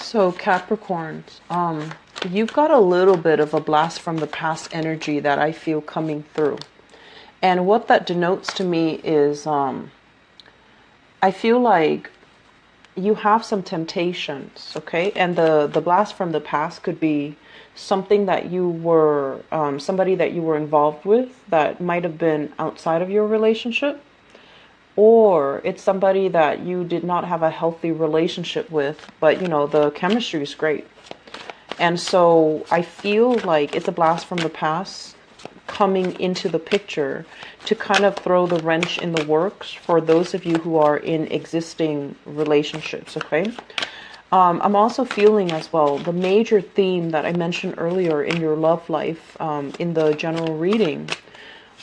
So Capricorns, you've got a little bit of a blast from the past energy that I feel coming through. And what that denotes to me is I feel like you have some temptations, okay? And the blast from the past could be something that you were, somebody that you were involved with that might have been outside of your relationship, or it's somebody that you did not have a healthy relationship with, but you know, the chemistry is great. And so I feel like it's a blast from the past coming into the picture to kind of throw the wrench in the works for those of you who are in existing relationships, okay? I'm also feeling as well the major theme that I mentioned earlier in your love life in the general reading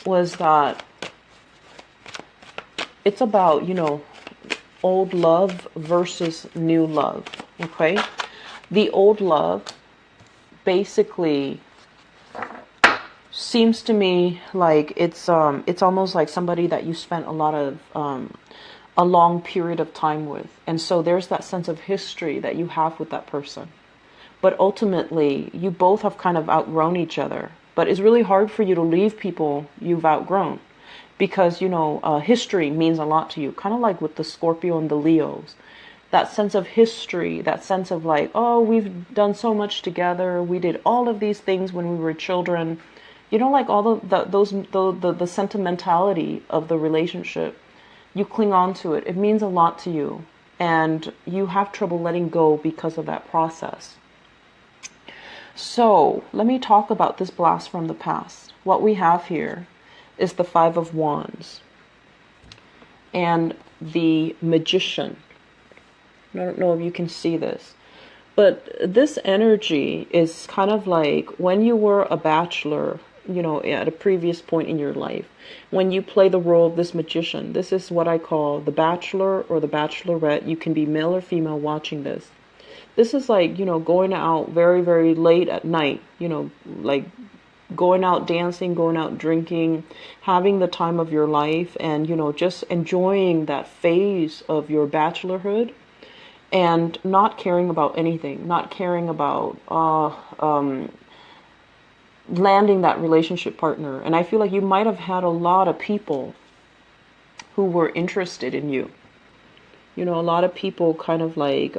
was that it's about, you know, old love versus new love, okay? The old love basically seems to me like it's almost like somebody that you spent a lot of a long period of time with, and so there's that sense of history that you have with that person, but ultimately you both have kind of outgrown each other. But it's really hard for you to leave people you've outgrown because, you know, history means a lot to you, kind of like with the Scorpio and the Leos. That sense of history, that sense of like, oh, we've done so much together, we did all of these things when we were children. You know, like all the sentimentality of the relationship, you cling on to it. It means a lot to you, and you have trouble letting go because of that process. So let me talk about this blast from the past. What we have here is the Five of Wands and the Magician. I don't know if you can see this, but this energy is kind of like when you were a bachelor, you know, at a previous point in your life, when you play the role of this magician. This is what I call the bachelor or the bachelorette. You can be male or female watching this. This is like, you know, going out very, very late at night, you know, like going out dancing, going out drinking, having the time of your life, and, you know, just enjoying that phase of your bachelorhood and not caring about anything, not caring about landing that relationship partner. And I feel like you might have had a lot of people who were interested in you. You know, a lot of people kind of like,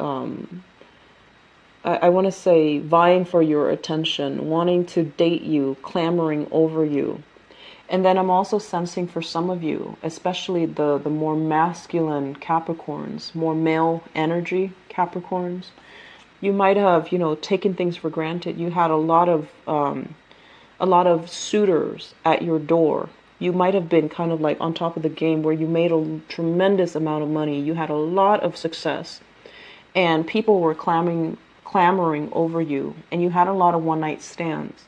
I want to say, vying for your attention, wanting to date you, clamoring over you. And then I'm also sensing for some of you, especially the more masculine Capricorns, more male energy Capricorns, you might have, you know, taken things for granted. You had a lot of suitors at your door. You might have been kind of like on top of the game where you made a tremendous amount of money. You had a lot of success, and people were clamoring over you, and you had a lot of one-night stands.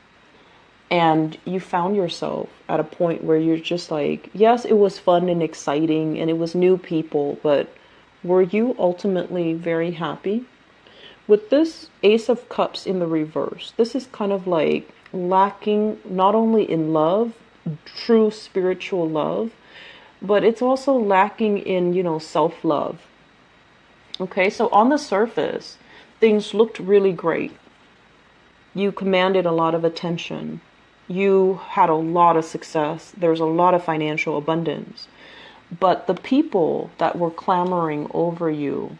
And you found yourself at a point where you're just like, yes, it was fun and exciting and it was new people, but were you ultimately very happy? With this Ace of Cups in the reverse, this is kind of like lacking not only in love, true spiritual love, but it's also lacking in, you know, self-love. Okay, so on the surface, things looked really great. You commanded a lot of attention. You had a lot of success. There's a lot of financial abundance. But the people that were clamoring over you,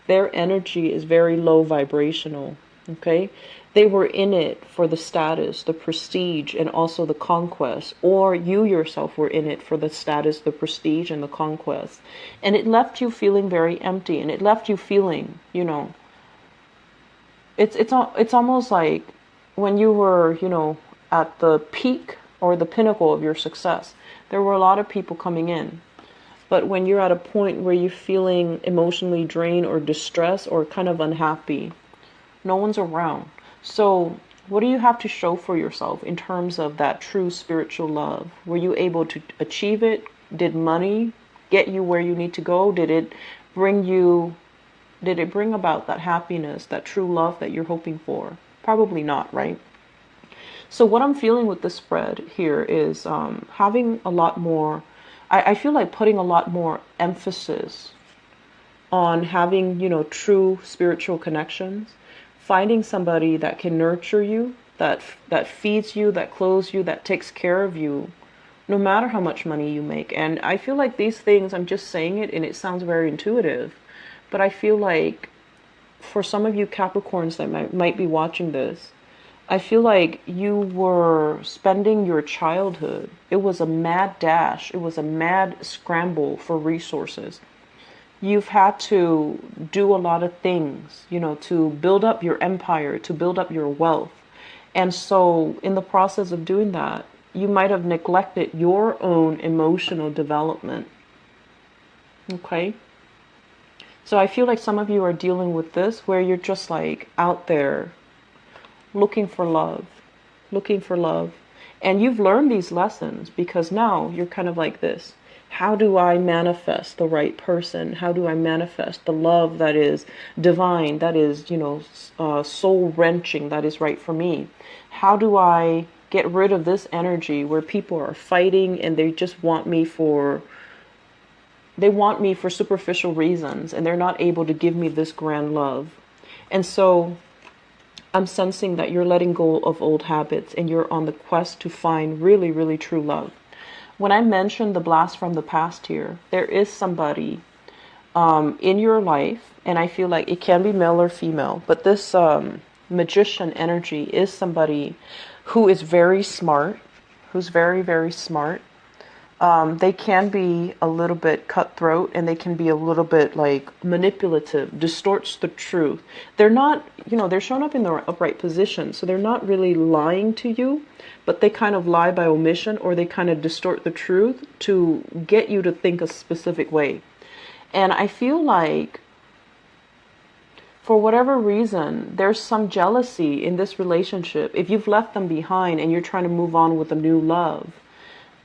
their energy is very low vibrational, okay? They were in it for the status, the prestige, and also the conquest. Or you yourself were in it for the status, the prestige, and the conquest. And it left you feeling very empty. And it left you feeling, you know, it's almost like when you were, you know, at the peak or the pinnacle of your success, there were a lot of people coming in. But when you're at a point where you're feeling emotionally drained or distressed or kind of unhappy, no one's around. So what do you have to show for yourself in terms of that true spiritual love? Were you able to achieve it? Did money get you where you need to go? Did it bring about that happiness, that true love that you're hoping for? Probably not, right? So what I'm feeling with the spread here is having a lot more, I feel like putting a lot more emphasis on having, true spiritual connections, finding somebody that can nurture you, that feeds you, that clothes you, that takes care of you, no matter how much money you make. And I feel like these things, I'm just saying it and it sounds very intuitive, but I feel like for some of you Capricorns that might be watching this, I feel like you were spending your childhood. It was a mad dash. It was a mad scramble for resources. You've had to do a lot of things, to build up your empire, to build up your wealth. And so in the process of doing that, you might have neglected your own emotional development. Okay? So I feel like some of you are dealing with this where you're just like out there looking for love, looking for love. And you've learned these lessons because now you're kind of like this. How do I manifest the right person? How do I manifest the love that is divine, that is, soul wrenching, that is right for me? How do I get rid of this energy where people are fighting and they just want me for superficial reasons and they're not able to give me this grand love? And so I'm sensing that you're letting go of old habits and you're on the quest to find really, really true love. When I mentioned the blast from the past here, there is somebody in your life, and I feel like it can be male or female, but this magician energy is somebody who is very smart, who's very, very smart. They can be a little bit cutthroat and they can be a little bit like manipulative, distorts the truth. They're not, they're shown up in the upright position. So they're not really lying to you, but they kind of lie by omission or they kind of distort the truth to get you to think a specific way. And I feel like for whatever reason, there's some jealousy in this relationship. If you've left them behind and you're trying to move on with a new love,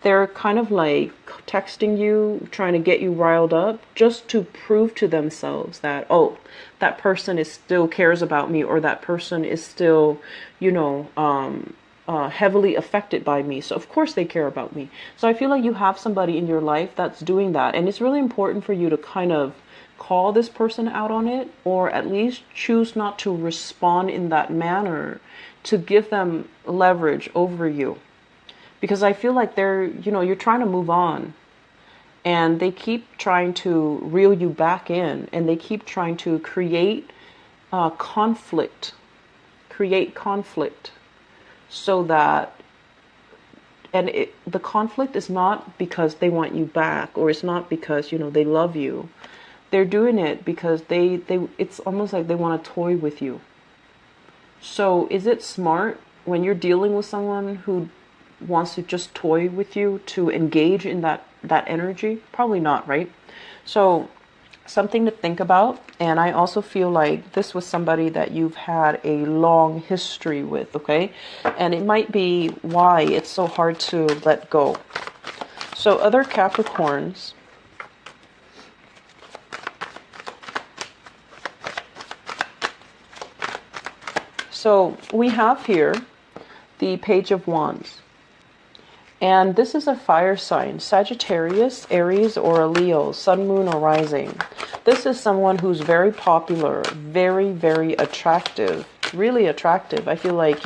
they're kind of like texting you, trying to get you riled up just to prove to themselves that, oh, that person is still cares about me, or that person is still, heavily affected by me. So of course they care about me. So I feel like you have somebody in your life that's doing that. And it's really important for you to kind of call this person out on it, or at least choose not to respond in that manner to give them leverage over you. Because I feel like you're trying to move on and they keep trying to reel you back in, and they keep trying to create conflict so that, the conflict is not because they want you back, or it's not because, they love you. They're doing it because it's almost like they want to toy with you. So is it smart when you're dealing with someone who wants to just toy with you to engage in that energy? Probably not, right? So something to think about. And I also feel like this was somebody that you've had a long history with, okay? And it might be why it's so hard to let go. So other Capricorns, so we have here the Page of Wands. And this is a fire sign, Sagittarius, Aries, or a Leo, Sun, Moon, or Rising. This is someone who's very popular, very, very attractive, really attractive. I feel like,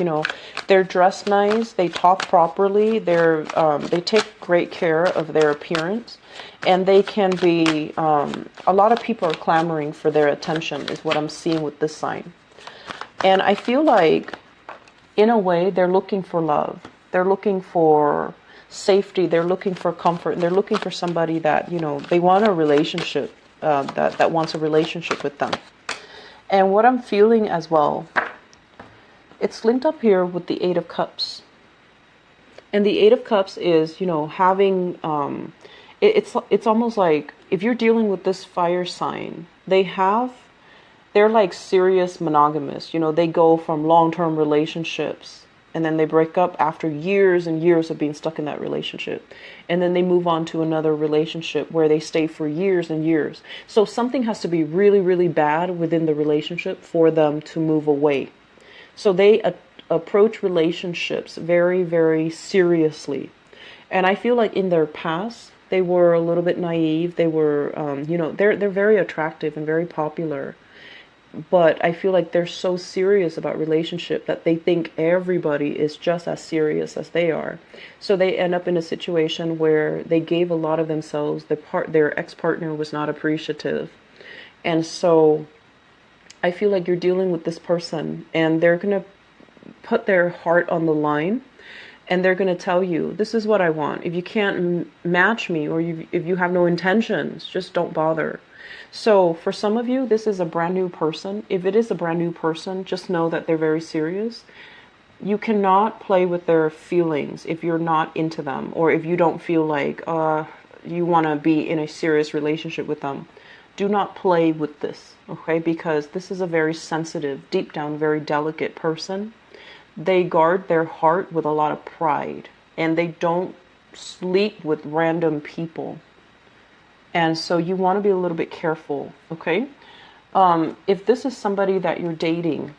they're dressed nice, they talk properly, they take great care of their appearance, and they can be, a lot of people are clamoring for their attention is what I'm seeing with this sign. And I feel like, in a way, they're looking for love. They're looking for safety, they're looking for comfort, and they're looking for somebody that, they want a relationship, that wants a relationship with them. And what I'm feeling as well, it's linked up here with the Eight of Cups. And the Eight of Cups is, having, it's almost like if you're dealing with this fire sign, they're like serious monogamists. They go from long-term relationships and then they break up after years and years of being stuck in that relationship. And then they move on to another relationship where they stay for years and years. So something has to be really, really bad within the relationship for them to move away. So they approach relationships very, very seriously. And I feel like in their past, They were a little bit naive. They were, they're very attractive and very popular. But I feel like they're so serious about relationship that they think everybody is just as serious as they are. So they end up in a situation where they gave a lot of themselves. Their ex-partner was not appreciative. And so I feel like you're dealing with this person and they're going to put their heart on the line and they're going to tell you, this is what I want. If you can't match me or if you have no intentions, just don't bother. So for some of you, this is a brand new person. If it is a brand new person, just know that they're very serious. You cannot play with their feelings if you're not into them or if you don't feel like you want to be in a serious relationship with them. Do not play with this, okay? Because this is a very sensitive, deep down, very delicate person. They guard their heart with a lot of pride and they don't sleep with random people. And so you want to be a little bit careful, okay? If this is somebody that you're dating,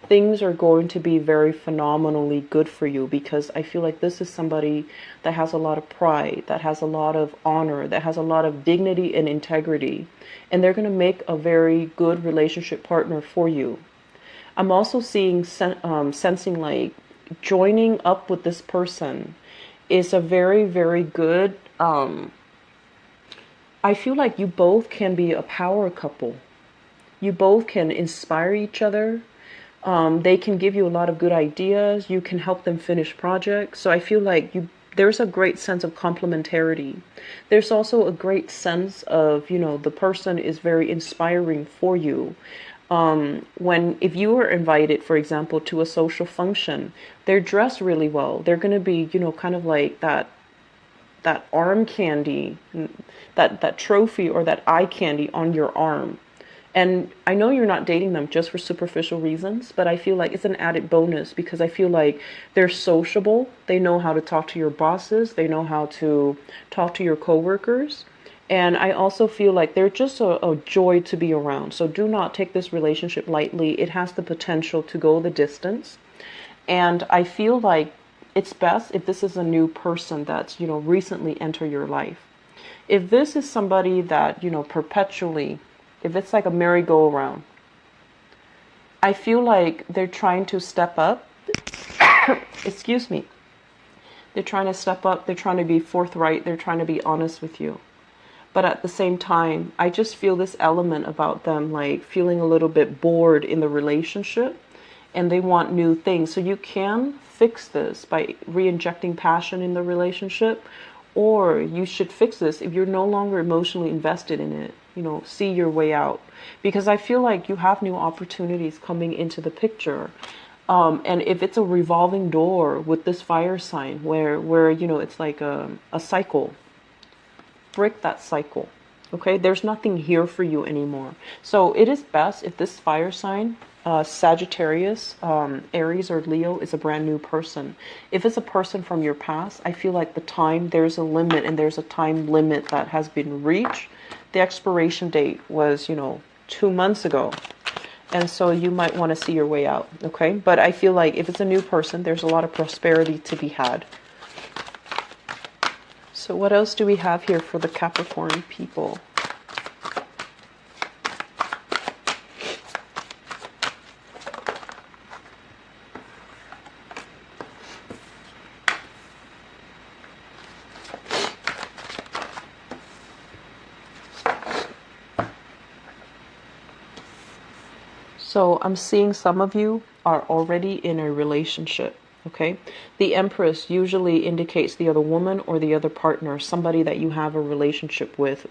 things are going to be very phenomenally good for you because I feel like this is somebody that has a lot of pride, that has a lot of honor, that has a lot of dignity and integrity. And they're going to make a very good relationship partner for you. I'm also seeing, sensing like joining up with this person is a very, very good, I feel like you both can be a power couple. You both can inspire each other. They can give you a lot of good ideas. You can help them finish projects. So I feel like there's a great sense of complementarity. There's also a great sense of, the person is very inspiring for you. If you are invited, for example, to a social function, they're dressed really well. They're going to be, kind of like that arm candy, that trophy or that eye candy on your arm. And I know you're not dating them just for superficial reasons, but I feel like it's an added bonus because I feel like they're sociable. They know how to talk to your bosses. They know how to talk to your coworkers. And I also feel like they're just a joy to be around. So do not take this relationship lightly. It has the potential to go the distance. And I feel like it's best if this is a new person that's, recently entered your life. If this is somebody that, perpetually, if it's like a merry-go-round, I feel like they're trying to step up. Excuse me. They're trying to step up. They're trying to be forthright. They're trying to be honest with you. But at the same time, I just feel this element about them, like feeling a little bit bored in the relationship and they want new things. So you can fix this by re-injecting passion in the relationship, or you should fix this if you're no longer emotionally invested in it. See your way out. Because I feel like you have new opportunities coming into the picture. And if it's a revolving door with this fire sign where it's like a cycle, break that cycle. Okay, there's nothing here for you anymore. So it is best if this fire sign, Sagittarius, Aries or Leo, is a brand new person. If it's a person from your past, I feel like there's a limit and there's a time limit that has been reached. The expiration date was, 2 months ago. And so you might want to see your way out. Okay, but I feel like if it's a new person, there's a lot of prosperity to be had. So what else do we have here for the Capricorn people? So I'm seeing some of you are already in a relationship. Okay, the Empress usually indicates the other woman or the other partner, somebody that you have a relationship with,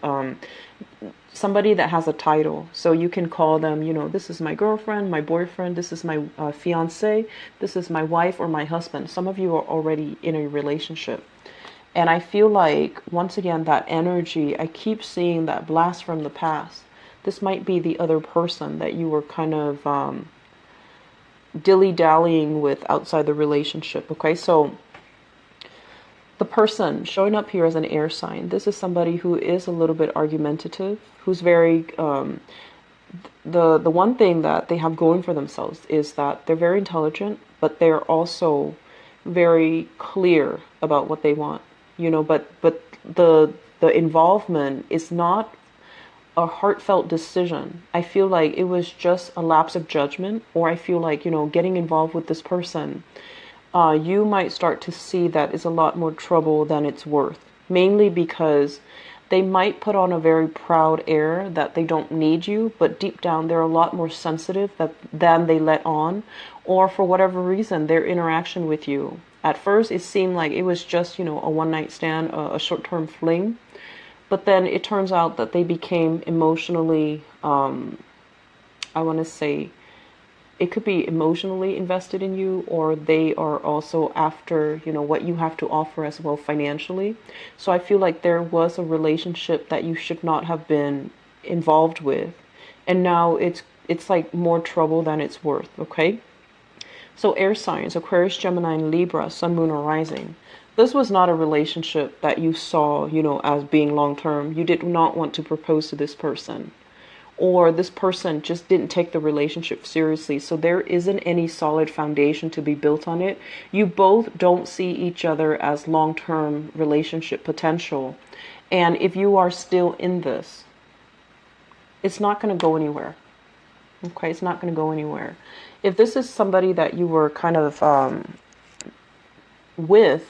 somebody that has a title. So you can call them, this is my girlfriend, my boyfriend, this is my fiance, this is my wife or my husband. Some of you are already in a relationship. And I feel like, once again, that energy, I keep seeing that blast from the past. This might be the other person that you were kind of dilly-dallying with outside the relationship. Okay, so the person showing up here as an air sign, this is somebody who is a little bit argumentative, who's very the one thing that they have going for themselves is that they're very intelligent, but they're also very clear about what they want, but the involvement is not a heartfelt decision. I feel like it was just a lapse of judgment, or I feel like, getting involved with this person, you might start to see that it's a lot more trouble than it's worth. Mainly because they might put on a very proud air that they don't need you, but deep down they're a lot more sensitive than they let on, or for whatever reason, their interaction with you. At first, it seemed like it was just, a one-night stand, a short-term fling. But then it turns out that they became emotionally, I want to say, it could be emotionally invested in you, or they are also after, what you have to offer as well financially. So I feel like there was a relationship that you should not have been involved with. And now it's like more trouble than it's worth, okay? So air signs, Aquarius, Gemini, and Libra, Sun, Moon, or Rising. This was not a relationship that you saw, as being long-term. You did not want to propose to this person, or this person just didn't take the relationship seriously. So there isn't any solid foundation to be built on it. You both don't see each other as long-term relationship potential. And if you are still in this, it's not going to go anywhere. Okay, it's not going to go anywhere. If this is somebody that you were kind of with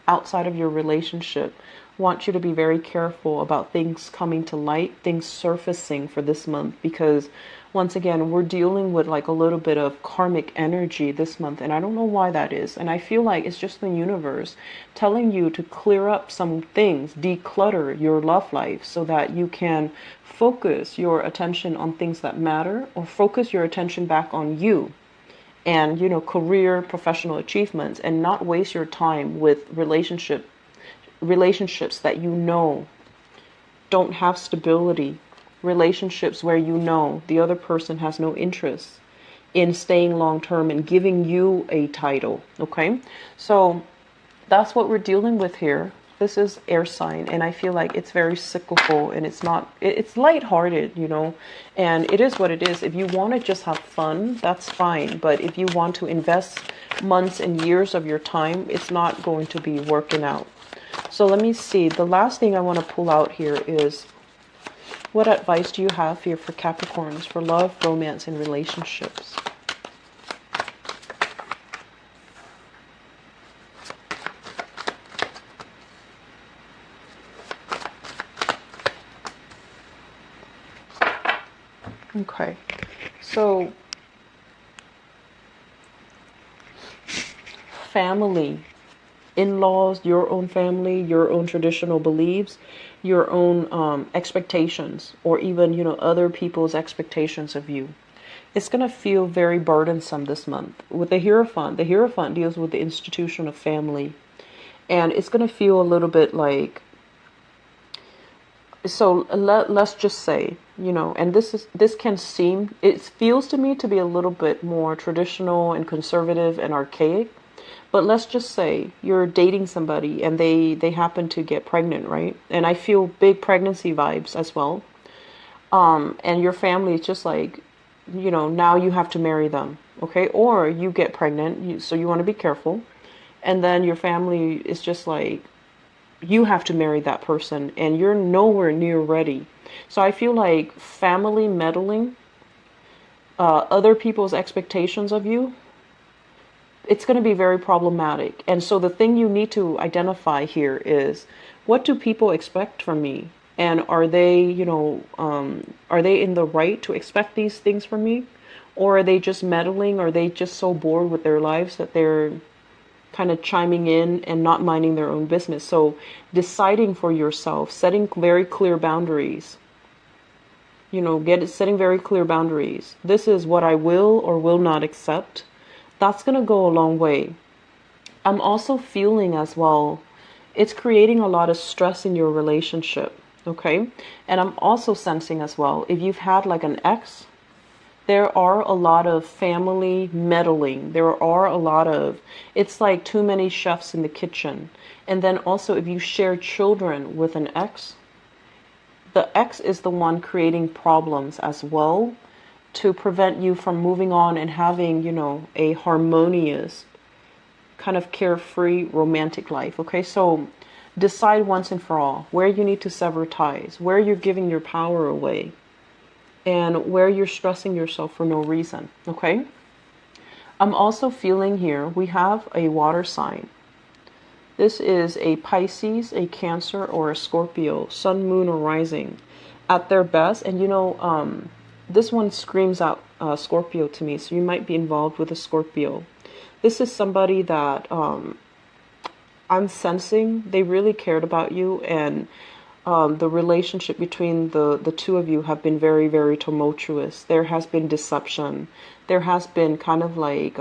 outside of your relationship, want you to be very careful about things coming to light, things surfacing for this month, because once again, we're dealing with like a little bit of karmic energy this month, and I don't know why that is. And I feel like it's just the universe telling you to clear up some things, declutter your love life so that you can focus your attention on things that matter, or focus your attention back on you and, career, professional achievements, and not waste your time with relationships that don't have stability, relationships where the other person has no interest in staying long term and giving you a title. Okay, so that's what we're dealing with here. This is air sign, and I feel like it's very cyclical, and it's lighthearted, and it is what it is. If you want to just have fun, that's fine. But if you want to invest months and years of your time, it's not going to be working out. So let me see. The last thing I want to pull out here is, what advice do you have here for Capricorns for love, romance, and relationships? Okay, so family, in-laws, your own family, your own traditional beliefs, your own expectations, or even, other people's expectations of you. It's going to feel very burdensome this month. With the Hierophant deals with the institution of family. And it's going to feel a little bit like, so let's just say, and this can seem, it feels to me to be a little bit more traditional and conservative and archaic. But let's just say you're dating somebody and they happen to get pregnant, right? And I feel big pregnancy vibes as well. And your family is just like, now you have to marry them, okay? Or you get pregnant, so you want to be careful. And then your family is just like, you have to marry that person, and you're nowhere near ready. So I feel like family meddling, other people's expectations of you, it's going to be very problematic. And so the thing you need to identify here is, what do people expect from me? And are they, are they in the right to expect these things from me? Or are they just meddling? Are they just so bored with their lives that they're kind of chiming in and not minding their own business? So deciding for yourself, setting very clear boundaries, setting very clear boundaries. This is what I will or will not accept. That's going to go a long way. I'm also feeling as well, it's creating a lot of stress in your relationship, okay? And I'm also sensing as well, if you've had like an ex, there are a lot of family meddling. There are a lot of, it's like too many chefs in the kitchen. And then also if you share children with an ex, the ex is the one creating problems as well, to prevent you from moving on and having, a harmonious, kind of carefree romantic life. Okay, so decide once and for all where you need to sever ties, where you're giving your power away, and where you're stressing yourself for no reason, okay? I'm also feeling here, we have a water sign. This is a Pisces, a Cancer, or a Scorpio, sun, moon, or rising at their best. And this one screams out Scorpio to me, so you might be involved with a Scorpio. This is somebody that I'm sensing they really cared about you, and the relationship between the two of you have been very, very tumultuous. There has been deception. There has been kind of like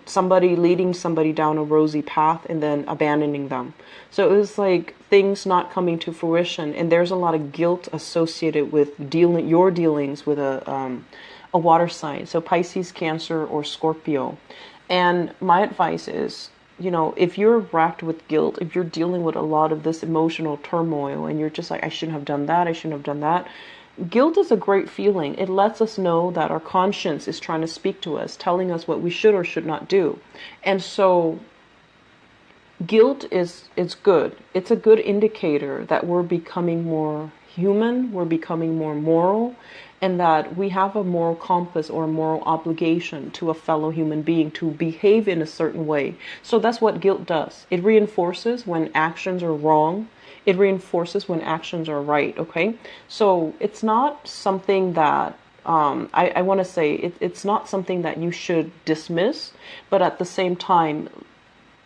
somebody leading somebody down a rosy path and then abandoning them. So it was like things not coming to fruition, and there's a lot of guilt associated with your dealings with a water sign. So Pisces, Cancer, or Scorpio. And my advice is, if you're racked with guilt, if you're dealing with a lot of this emotional turmoil and you're just like, I shouldn't have done that, I shouldn't have done that. Guilt is a great feeling. It lets us know that our conscience is trying to speak to us, telling us what we should or should not do. And so guilt is good. It's a good indicator that we're becoming more human, we're becoming more moral, and that we have a moral compass or a moral obligation to a fellow human being to behave in a certain way. So that's what guilt does. It reinforces when actions are wrong. It reinforces when actions are right, okay? So it's not something that, I want to say, it's not something that you should dismiss, but at the same time,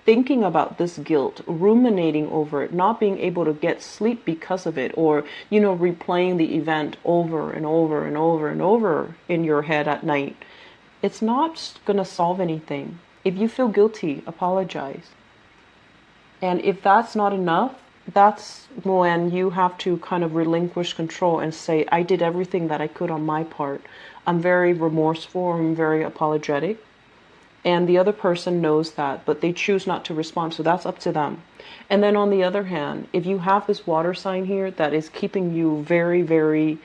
thinking about this guilt, ruminating over it, not being able to get sleep because of it, or, replaying the event over and over and over and over in your head at night, it's not going to solve anything. If you feel guilty, apologize. And if that's not enough, that's when you have to kind of relinquish control and say, I did everything that I could on my part. I'm very remorseful, I'm very apologetic. And the other person knows that, but they choose not to respond, so that's up to them. And then on the other hand, if you have this water sign here that is keeping you very, very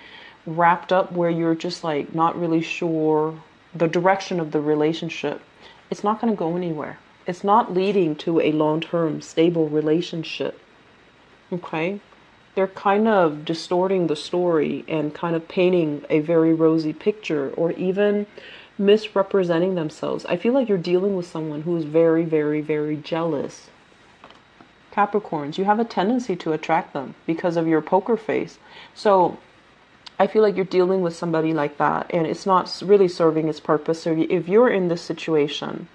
wrapped up, where you're just like not really sure the direction of the relationship, it's not going to go anywhere. It's not leading to a long-term stable relationship. Okay? They're kind of distorting the story and kind of painting a very rosy picture, or even misrepresenting themselves. I feel like you're dealing with someone who is very, very, very jealous. Capricorns, you have a tendency to attract them because of your poker face. So I feel like you're dealing with somebody like that, and it's not really serving its purpose. So if you're in this situation,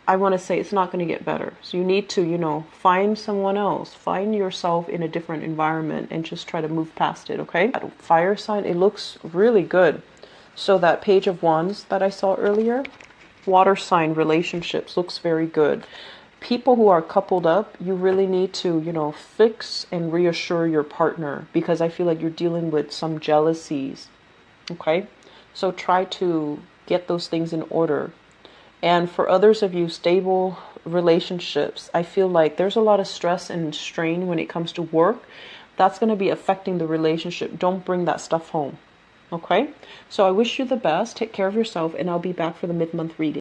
I want to say it's not going to get better. So you need to, find someone else, find yourself in a different environment, and just try to move past it, okay? Fire sign, it looks really good. So that Page of Wands that I saw earlier, water sign relationships looks very good. People who are coupled up, you really need to, fix and reassure your partner, because I feel like you're dealing with some jealousies, okay? So try to get those things in order. And for others of you, stable relationships, I feel like there's a lot of stress and strain when it comes to work. That's going to be affecting the relationship. Don't bring that stuff home. Okay? So I wish you the best. Take care of yourself, and I'll be back for the mid-month reading.